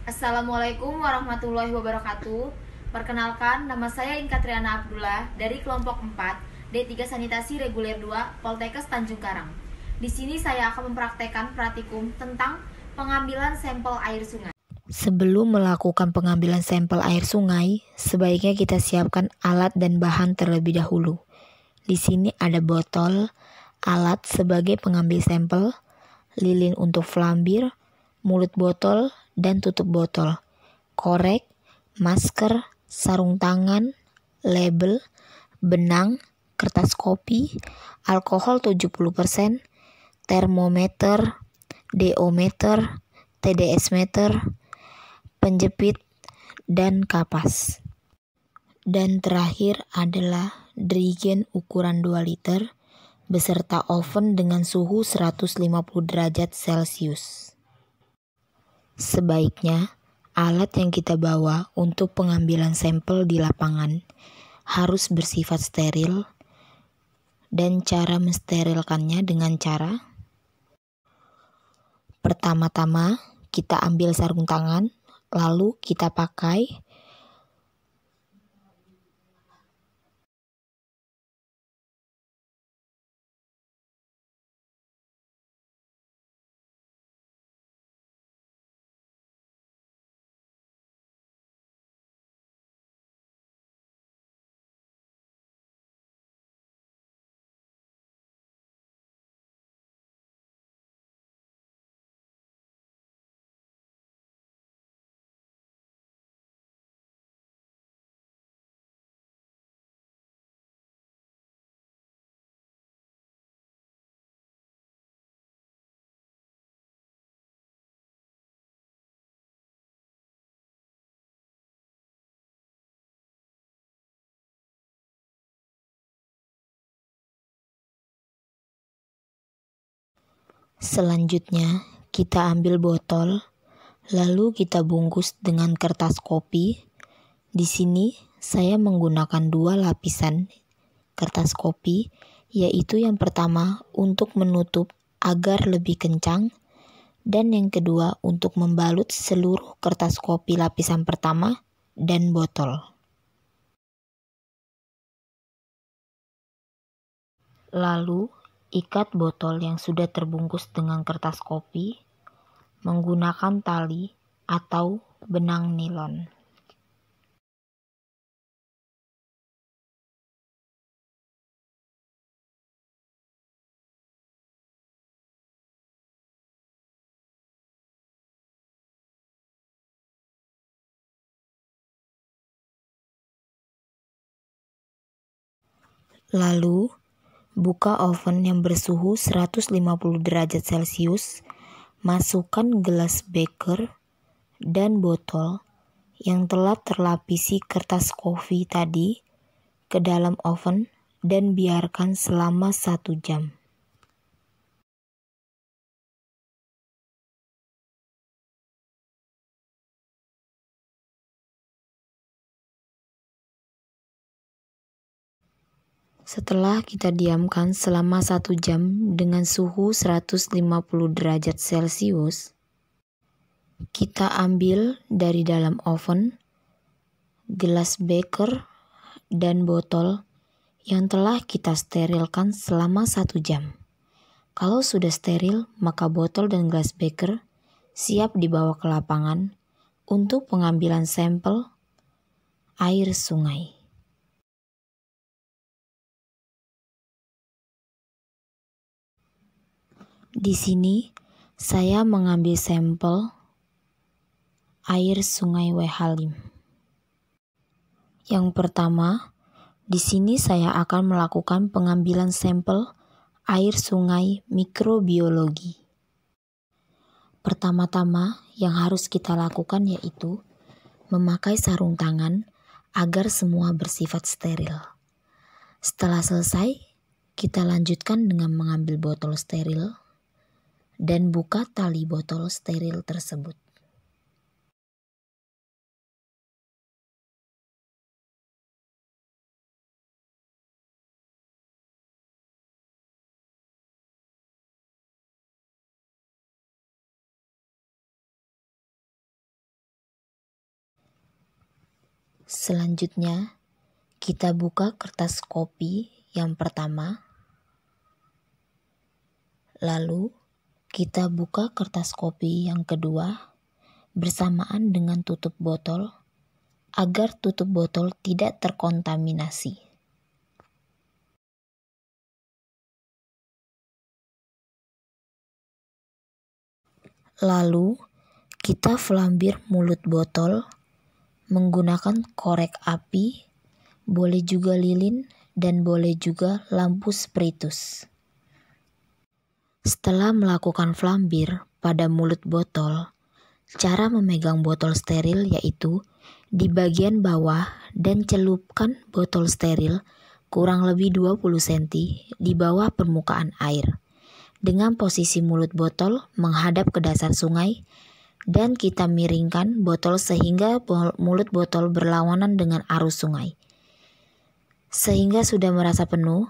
Assalamualaikum warahmatullahi wabarakatuh. Perkenalkan, nama saya Inkatriana Abdullah dari kelompok 4 D3 Sanitasi Reguler 2 Poltekkes Tanjung Karang. Di sini saya akan mempraktekkan pratikum tentang pengambilan sampel air sungai. Sebelum melakukan pengambilan sampel air sungai, sebaiknya kita siapkan alat dan bahan terlebih dahulu. Di sini ada botol, alat sebagai pengambil sampel, lilin untuk flambir, mulut botol dan tutup botol, korek, masker, sarung tangan, label, benang, kertas kopi, alkohol 70%, termometer, deometer, TDS meter, penjepit, dan kapas. Dan terakhir adalah dirigen ukuran 2 liter beserta oven dengan suhu 150 derajat Celcius. Sebaiknya alat yang kita bawa untuk pengambilan sampel di lapangan harus bersifat steril, dan cara mensterilkannya dengan cara pertama-tama kita ambil sarung tangan, lalu kita pakai selanjutnya kita ambil botol, lalu kita bungkus dengan kertas kopi. Di sini saya menggunakan 2 lapisan kertas kopi, yaitu yang pertama untuk menutup agar lebih kencang, dan yang kedua untuk membalut seluruh kertas kopi lapisan pertama dan botol. Lalu ikat botol yang sudah terbungkus dengan kertas kopi menggunakan tali atau benang nilon. Lalu buka oven yang bersuhu 150 derajat Celcius, masukkan gelas beker dan botol yang telah terlapisi kertas kopi tadi ke dalam oven dan biarkan selama 1 jam. Setelah kita diamkan selama 1 jam dengan suhu 150 derajat Celcius, kita ambil dari dalam oven gelas beker dan botol yang telah kita sterilkan selama 1 jam. Kalau sudah steril, maka botol dan gelas beker siap dibawa ke lapangan untuk pengambilan sampel air sungai. Di sini saya mengambil sampel air sungai Wehalim. Yang pertama, di sini saya akan melakukan pengambilan sampel air sungai mikrobiologi. Pertama-tama yang harus kita lakukan yaitu memakai sarung tangan agar semua bersifat steril. Setelah selesai, kita lanjutkan dengan mengambil botol steril dan buka tali botol steril tersebut. Selanjutnya, kita buka kertas kopi yang pertama. Lalu, kita buka kertas kopi yang kedua bersamaan dengan tutup botol agar tutup botol tidak terkontaminasi. Lalu, kita flambir mulut botol menggunakan korek api, boleh juga lilin, dan boleh juga lampu spiritus. Setelah melakukan flambir pada mulut botol, cara memegang botol steril yaitu di bagian bawah dan celupkan botol steril kurang lebih 20 cm di bawah permukaan air dengan posisi mulut botol menghadap ke dasar sungai, dan kita miringkan botol sehingga mulut botol berlawanan dengan arus sungai. Sehingga sudah merasa penuh,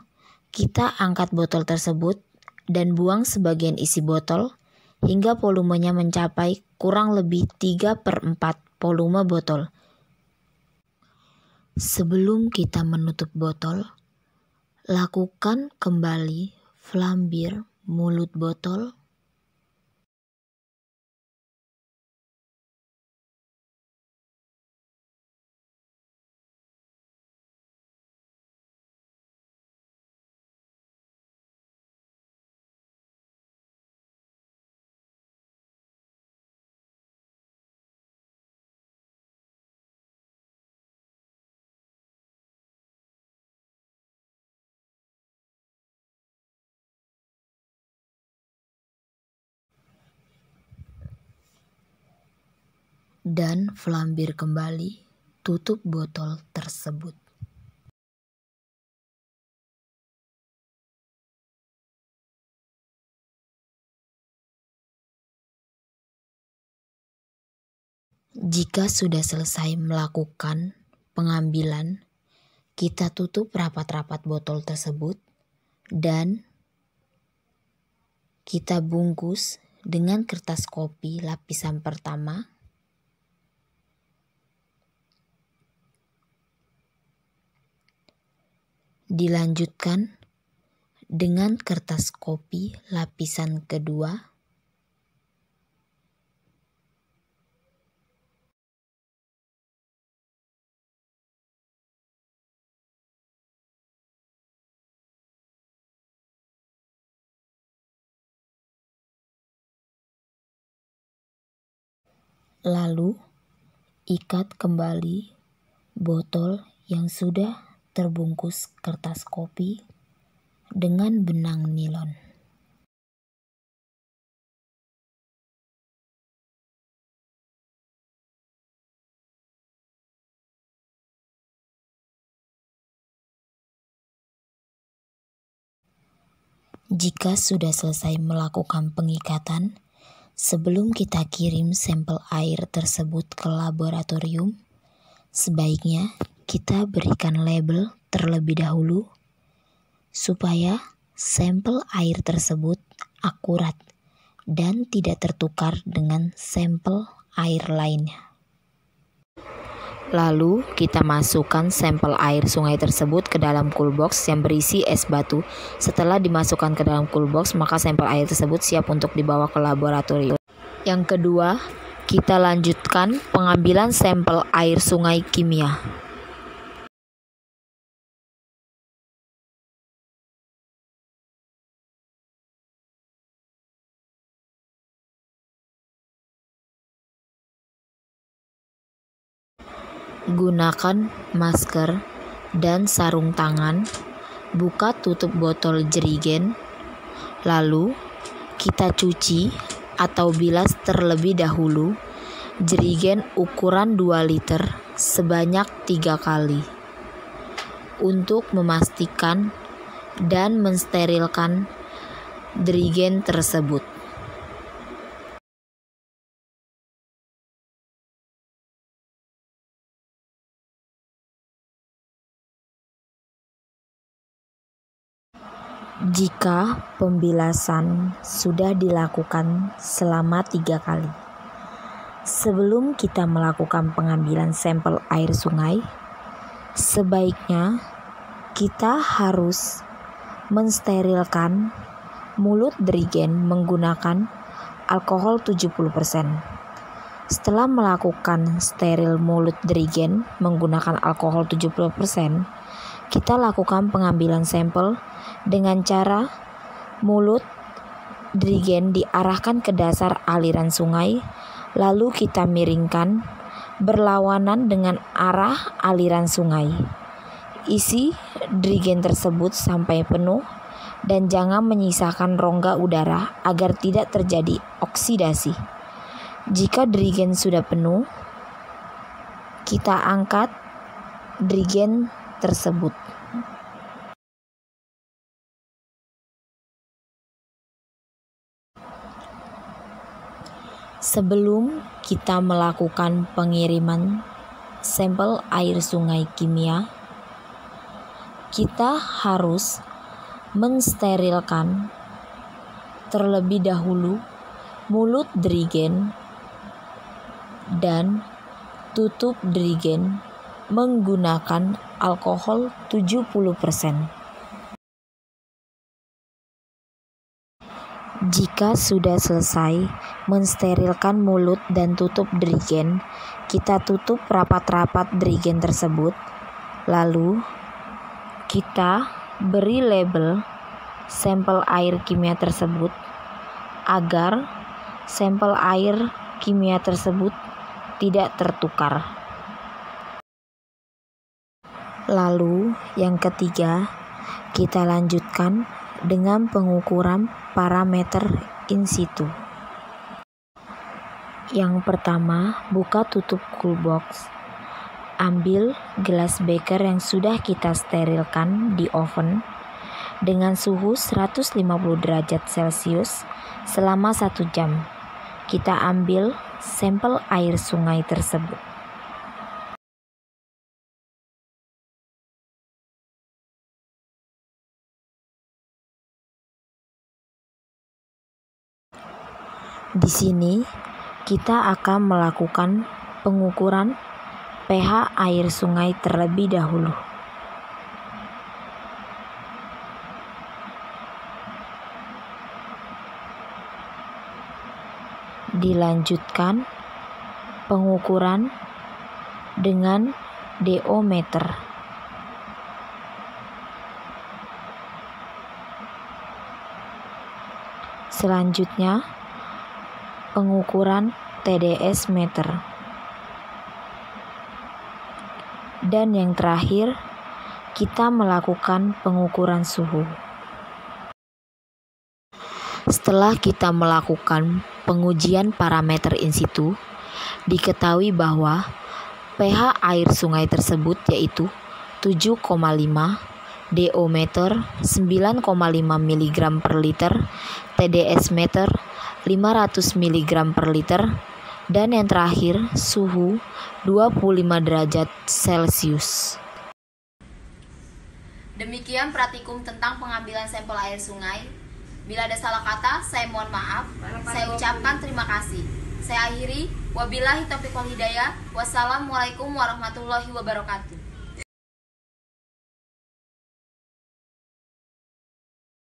kita angkat botol tersebut dan buang sebagian isi botol hingga volumenya mencapai kurang lebih 3/4 volume botol. Sebelum kita menutup botol, lakukan kembali flambir mulut botol. Dan flambir kembali tutup botol tersebut. Jika sudah selesai melakukan pengambilan, kita tutup rapat-rapat botol tersebut dan kita bungkus dengan kertas kopi lapisan pertama. Dilanjutkan dengan kertas kopi lapisan kedua. Lalu, ikat kembali botol yang sudah terbungkus kertas kopi dengan benang nilon. Jika sudah selesai melakukan pengikatan, sebelum kita kirim sampel air tersebut ke laboratorium, sebaiknya kita berikan label terlebih dahulu supaya sampel air tersebut akurat dan tidak tertukar dengan sampel air lainnya. Lalu kita masukkan sampel air sungai tersebut ke dalam cool box yang berisi es batu. Setelah dimasukkan ke dalam cool box, maka sampel air tersebut siap untuk dibawa ke laboratorium. Yang kedua, kita lanjutkan pengambilan sampel air sungai kimia. Gunakan masker dan sarung tangan, buka tutup botol jerigen, lalu kita cuci atau bilas terlebih dahulu jerigen ukuran 2 liter sebanyak 3 kali untuk memastikan dan mensterilkan jerigen tersebut. Jika pembilasan sudah dilakukan selama 3 kali, Sebelum kita melakukan pengambilan sampel air sungai, sebaiknya kita harus mensterilkan mulut dirigen menggunakan alkohol 70%. Setelah melakukan steril mulut dirigen menggunakan alkohol 70%, kita lakukan pengambilan sampel dengan cara mulut dirigen diarahkan ke dasar aliran sungai, lalu kita miringkan berlawanan dengan arah aliran sungai. Isi dirigen tersebut sampai penuh dan jangan menyisakan rongga udara agar tidak terjadi oksidasi. Jika dirigen sudah penuh, kita angkat dirigen tersebut. Sebelum kita melakukan pengiriman sampel air sungai kimia, kita harus mensterilkan terlebih dahulu mulut dirigen dan tutup dirigen menggunakan alkohol 70%. Jika sudah selesai mensterilkan mulut dan tutup dirigen, kita tutup rapat-rapat dirigen tersebut. Lalu kita beri label sampel air kimia tersebut agar sampel air kimia tersebut tidak tertukar. Lalu yang ketiga, kita lanjutkan dengan pengukuran parameter in situ. Yang pertama, buka tutup cool box. Ambil gelas beker yang sudah kita sterilkan di oven dengan suhu 150 derajat Celcius selama 1 jam. Kita ambil sampel air sungai tersebut. Di sini kita akan melakukan pengukuran pH air sungai terlebih dahulu. Dilanjutkan pengukuran dengan DO meter. Selanjutnya pengukuran TDS meter. Dan yang terakhir, kita melakukan pengukuran suhu. Setelah kita melakukan pengujian parameter in situ, diketahui bahwa pH air sungai tersebut yaitu 7,5, DO meter 9,5 mg per liter, TDS meter 500 mg per liter, dan yang terakhir suhu 25 derajat Celcius. Demikian praktikum tentang pengambilan sampel air sungai. Bila ada salah kata, saya mohon maaf. Saya ucapkan terima kasih. Saya akhiri, wabillahi taufiq wal hidayah. Wassalamualaikum warahmatullahi wabarakatuh.